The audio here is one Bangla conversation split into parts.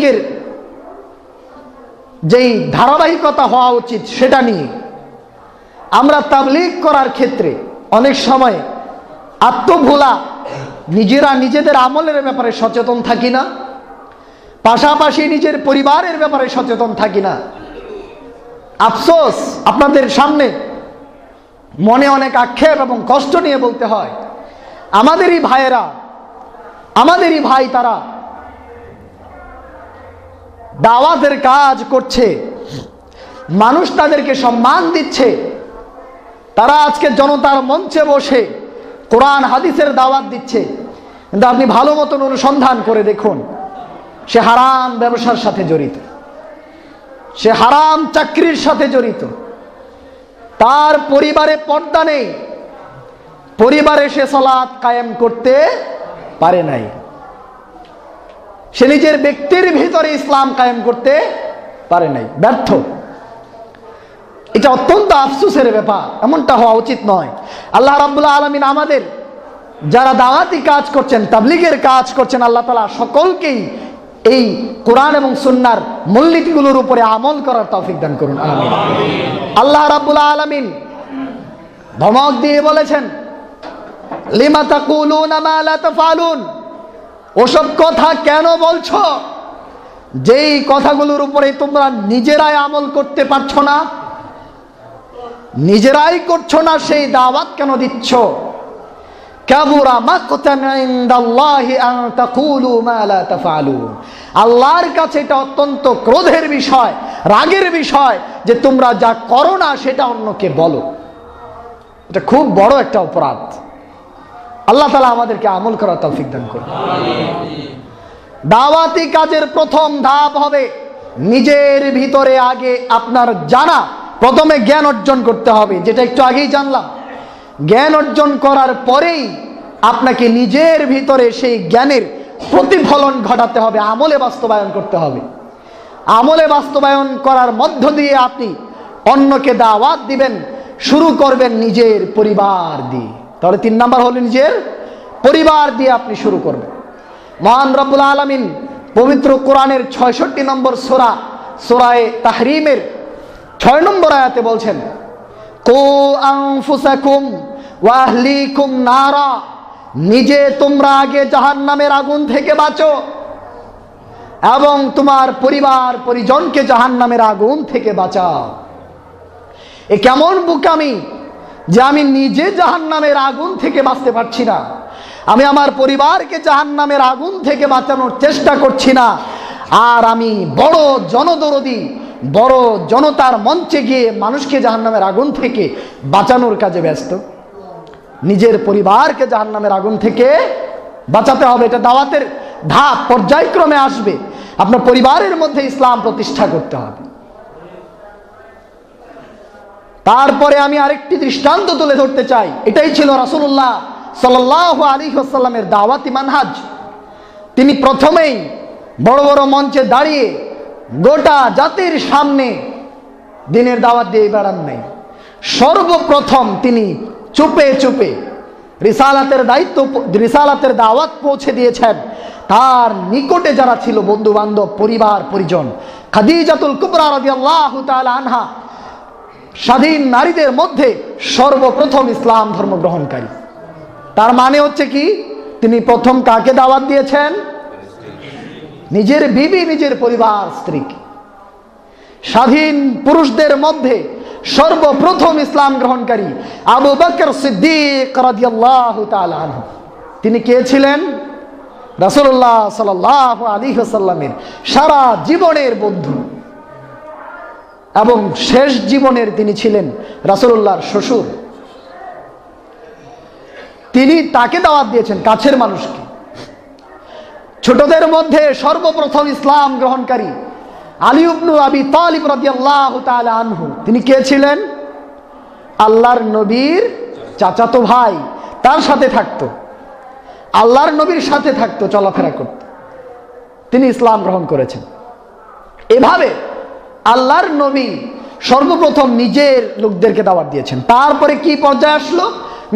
তাবলীগের যেই ধারাবাহিকতা হওয়া উচিত সেটা নিয়ে আমরা তাবলীগ করার ক্ষেত্রে অনেক সময় আত্মভোলা, নিজেরা নিজেদের আমলের ব্যাপারে সচেতন থাকি না, পাশাপাশি নিজের পরিবারের ব্যাপারে সচেতন থাকি না। আফসোস, আপনাদের সামনে মনে অনেক আক্ষেপ এবং কষ্ট নিয়ে বলতে হয়, আমাদেরই ভাইয়েরা, আমাদেরই ভাই, তারা দাওয়াতের কাজ করছে, মানুষ তাদেরকে সম্মান দিচ্ছে, তারা আজকে জনতার মঞ্চে বসে কোরআন হাদিসের দাওয়াত দিচ্ছে, কিন্তু আপনি ভালো মতন অনুসন্ধান করে দেখুন, সে হারাম ব্যবসার সাথে জড়িত, সে হারাম চাকরির সাথে জড়িত, তার পরিবারে পর্দা নেই, পরিবারে সে সালাত কায়েম করতে পারে নাই, সে নিজের ব্যক্তির ভিতরে ইসলাম কায়েম করতে পারে নাই, ব্যর্থ। এটা অত্যন্ত আফসোসের ব্যাপার, এমনটা হওয়া উচিত নয়। আল্লাহ রাব্বুল আলামিন আমাদের যারা দাওয়াতি কাজ করছেন, তাবলীগের কাজ করছেন, আল্লাহ তাআলা সকলকেই এই কোরআন এবং সুন্নাহর মূলনীতিগুলোর উপরে আমল করার তৌফিক দান করুন, আমিন। আল্লাহ রাব্বুল আলামিন ধমক দিয়ে বলেছেন, লিমা তাকুলুনা মা লা তাফআলুন, ওসব কথা কেন বলছো যেই কথাগুলোর উপরে তোমরা নিজেরাই আমল করতে পারছো না, নিজেরাই করছো না, সেই দাওয়াত কেন দিচ্ছ? কাবুরা মাকতান ইনদাল্লাহি আন তাকুলু মা লা তাফআলুন, আল্লাহর কাছে এটা অত্যন্ত ক্রোধের বিষয়, রাগের বিষয় যে তোমরা যা করো না সেটা অন্যকে বলো। এটা খুব বড় একটা অপরাধ। আল্লাহ তাআলা আমাদেরকে আমল করার তৌফিক দান করুন। দাওয়াতি কাজের প্রথম ধাপ হবে নিজের ভিতরে আগে আপনার জানা, প্রথমে জ্ঞান অর্জন করতে হবে, যেটা একটু আগেই জানলাম। জ্ঞান অর্জন করার পরেই আপনাকে নিজের ভিতরে সেই জ্ঞানের প্রতিফলন ঘটাতে হবে, আমলে বাস্তবায়ন করতে হবে। আমলে বাস্তবায়ন করার মধ্য দিয়ে আপনি অন্যকে দাওয়াত দিবেন, শুরু করবেন নিজের পরিবার দিয়ে। তাহলে 3 নাম্বার হলো নিজের পরিবার দিয়ে আপনি শুরু করবেন। মহান রব্বুল আলামিন পবিত্র কোরআনের 66 নম্বর সূরা, সূরায়ে তাহরিমের 6 নম্বর আয়াতে বলছেন, কু আনফুসাকুম ওয়া আহলিকুম নারা, নিজে তোমরা আগে জাহান্নামের আগুন থেকে বাঁচো এবং তোমার পরিবার পরিজনকে জাহান্নামের আগুন থেকে বাঁচাও। এ কেমন বোকামি যে আমি নিজে জাহান্নামের আগুন থেকে বাঁচতে পারছি না, আমি আমার পরিবারকে জাহান্নামের আগুন থেকে বাঁচানোর চেষ্টা করছি না, আর আমি বড় জনদরদি, বড় জনতার মঞ্চে গিয়ে মানুষকে জাহান্নামের আগুন থেকে বাঁচানোর কাজে ব্যস্ত। নিজের পরিবারকে জাহান্নামের আগুন থেকে বাঁচাতে হবে। এটা দাওয়াতের ধাপ, পর্যায়ক্রমে আসবে। আপনার পরিবারের মধ্যে ইসলাম প্রতিষ্ঠা করতে হবে। তারপরে আমি আরেকটি দৃষ্টান্ত তুলে ধরতে চাই। এটাই ছিল রাসূলুল্লাহ সাল্লাল্লাহু আলাইহি ওয়াসাল্লামের দাওয়াতি মানহাজ। তিনি প্রথমেই বড় বড় মঞ্চে দাঁড়িয়ে গোটা জাতির সামনে দিনের দাওয়াত দিয়ে বেড়ান নাই। সর্বপ্রথম তিনি চুপে চুপে রিসালাতের দাওয়াত পৌঁছে দিয়েছেন তার নিকটে যারা ছিল, বন্ধু বান্ধব, পরিবার পরিজন। খাদিজাতুল কুবরা রাদিয়াল্লাহু তাআলা আনহা স্বাধীন নারীদের মধ্যে সর্বপ্রথম ইসলাম ধর্ম গ্রহণকারী। তার মানে হচ্ছে কি, তিনি প্রথম কাকে দাওয়াত দিয়েছেন? নিজের বিবি, নিজের পরিবার, স্ত্রীকে। স্বাধীন পুরুষদের মধ্যে সর্বপ্রথম ইসলাম গ্রহণকারী আবু বকর সিদ্দিক রাদিয়াল্লাহু তাআলা আনহু। তিনি কে ছিলেন? রাসূলুল্লাহ সাল্লাল্লাহু আলাইহি ওয়াসাল্লামের সারা জীবনের বন্ধু এবং শেষ জীবনের তিনি ছিলেন রাসূলুল্লাহর শ্বশুর। তিনি তাকে দাওয়াত দিয়েছেন, কাছের মানুষকে। ছোটদের মধ্যে সর্বপ্রথম ইসলাম গ্রহণকারী আলী ইবনে আবি তালিব রাদিয়াল্লাহু তাআলা আনহু। তিনি কে ছিলেন? আল্লাহর নবীর চাচাতো ভাই। তার সাথে থাকতো, আল্লাহর নবীর সাথে থাকতো, চলাফেরা করত। তিনি ইসলাম গ্রহণ করেছেন। এভাবে আল্লাহর নবী সর্বপ্রথম নিজের লোকদেরকে দাওয়াত দিয়েছেন। তারপরে কি পর্যায়ে আসলো?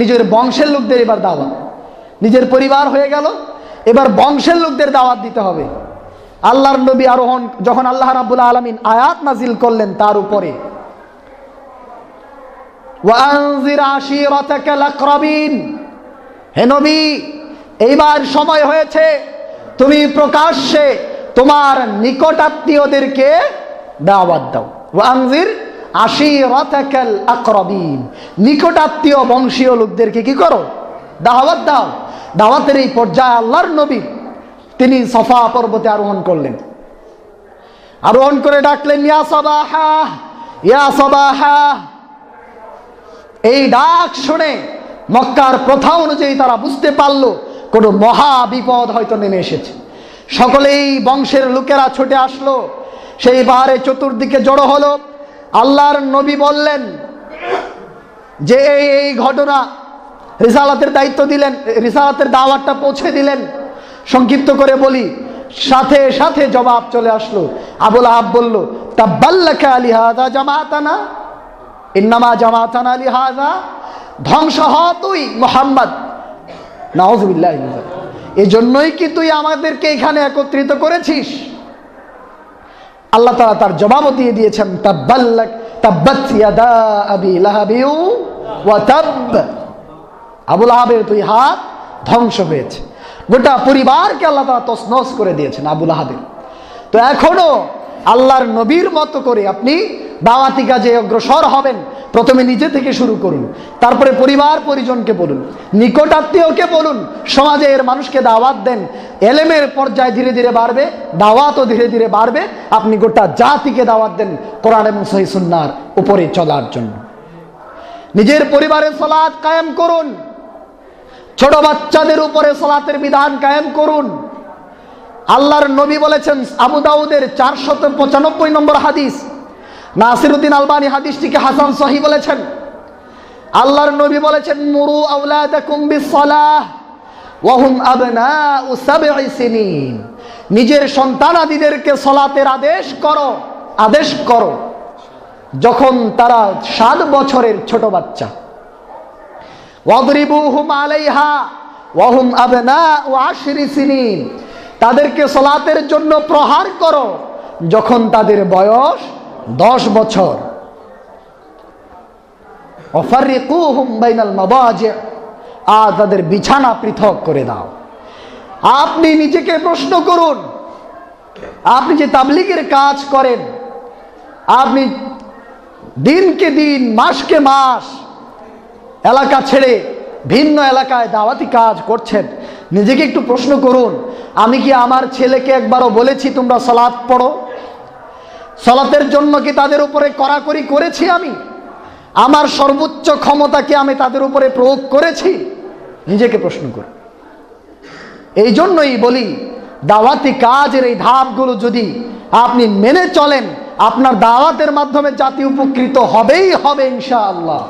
নিজের বংশের লোকদের এবার দাওয়াত। নিজের পরিবার হয়ে গেল, এবার বংশের লোকদের দাওয়াত দিতে হবে। আল্লাহর নবী আরোহণ, যখন আল্লাহ রাব্বুল আলামিন আয়াত নাজিল করলেন তার উপরে, ওয়ানজির আশিরাতাকাল আকরাবিন, হে নবী এইবার সময় হয়েছে তুমি প্রকাশ্যে তোমার নিকটাত্মীয়দেরকে দাওয়াত দাও। ওয়ানজির আশিরাতাকাল আকরাবিন, নিকটাত্মীয় বংশীয় লোকদেরকে কি করো? দাওয়াত দাও। দাওয়াতের এই পর্যায়ে আল্লাহর নবী তিনি সফা পর্বতে আরোহণ করলেন। আরোহণ করে ডাকলেন, ইয়া সাবাহা, ইয়া সাবাহা। এই ডাক শুনে মক্কার প্রথা অনুযায়ী তারা বুঝতে পারল কোনো মহা বিপদ হয়তো নেমে এসেছে। সকলেই বংশের লোকেরা ছুটে আসলো, সেই পাহাড়ে চতুর্দিকে জড়ো হলো। আল্লাহর নবী বললেন যে এই ঘটনা, রিসালাতের দায়িত্ব দিলেন, রিসালাতের দাওয়াতটা পৌঁছে দিলেন। সংক্ষিপ্ত করে বলি, সাথে সাথে জবাব চলে আসলো। আবু লাহাব বলল, তাব্বাল্লাকা লিহাযা জামাতানা, ইন্নামা জামাতানা লিহাযা, ধ্বংস হ তুই মুহাম্মদ, নাউযুবিল্লাহি মিন যালিক, এজন্যই কি তুই আমাদেরকে এখানে একত্রিত করেছিস? আল্লাহ তাআলা তার জবাবও দিয়ে দিয়েছেন, তাব্বাত ইয়াদা আবি লাহাবি ওয়া তাব, আবু লাহাবের দুই হাত ধ্বংস হয়েছে। গোটা পরিবারকে আল্লাহ তাআলা তছনছ করে দিয়েছেন আবু লাহাবের। তো এখনো আল্লাহর নবীর মতো করে আপনি দাওয়াতি কাজে অগ্রসর হবেন। প্রথমে নিজে থেকে শুরু করুন, তারপরে পরিবার পরিজনকে বলুন, নিকটাত্মীয়কে বলুন, সমাজের মানুষকে দাওয়াত দেন। এলেমের পর্যায়ে ধীরে ধীরে বাড়বে, দাওয়াতও ধীরে ধীরে বাড়বে। আপনি গোটা জাতিকে দাওয়াত দেন কোরআন এবং সহিহ সুন্নাহর উপরে চলার জন্য। নিজের পরিবারের সালাত কায়েম করুন, ছোট বাচ্চাদের উপরে সালাতের বিধান কায়েম করুন। আল্লাহর নবী বলেছেন, আবু দাউদের 495 নম্বর হাদিস, নাসিরউদ্দিন আলবানী হাদিসটিকে হাসান সহিহ বলেছেন। আল্লাহর নবী বলেছেন, মুরু আওলাদাকুম বিসসালাহ ওয়া হুম আবনাউ সাবঈ সিনিন, নিজের সন্তানাদিদেরকে সালাতের আদেশ করো যখন তারা 7 বছরের ছোট বাচ্চা। ওয়াদরিবুহুম আলাইহা ওয়া হুম আবনাউ 10 সিনিন, তাদেরকে সালাতের জন্য প্রহার করো যখন তাদের বয়স 10 বছর। ওয়াফারিকুহুম বাইনাল মাদাজি', আর তাদের বিছানা পৃথক করে দাও। আপনি নিজেকে প্রশ্ন করুন, আপনি যে তাবলীগের কাজ করেন, আপনি দিনকে দিন মাসকে মাস এলাকা ছেড়ে ভিন্ন এলাকায় দাওয়াতি কাজ করছেন, নিজেকে একটু প্রশ্ন করুন, আমি কি আমার ছেলেকে একবারও বলেছি তোমরা সালাত পড়ো? সালাতের জন্য কি তাদের উপরে কড়াকড়ি করেছি? আমি আমার সর্বোচ্চ ক্ষমতা কি আমি তাদের উপরে প্রয়োগ করেছি? নিজেকে প্রশ্ন করুন। এই জন্যই বলি, দাওয়াতি কাজের এই ধাপগুলো যদি আপনি মেনে চলেন, আপনার দাওয়াতের মাধ্যমে জাতি উপকৃত হবেই হবে ইনশাআল্লাহ।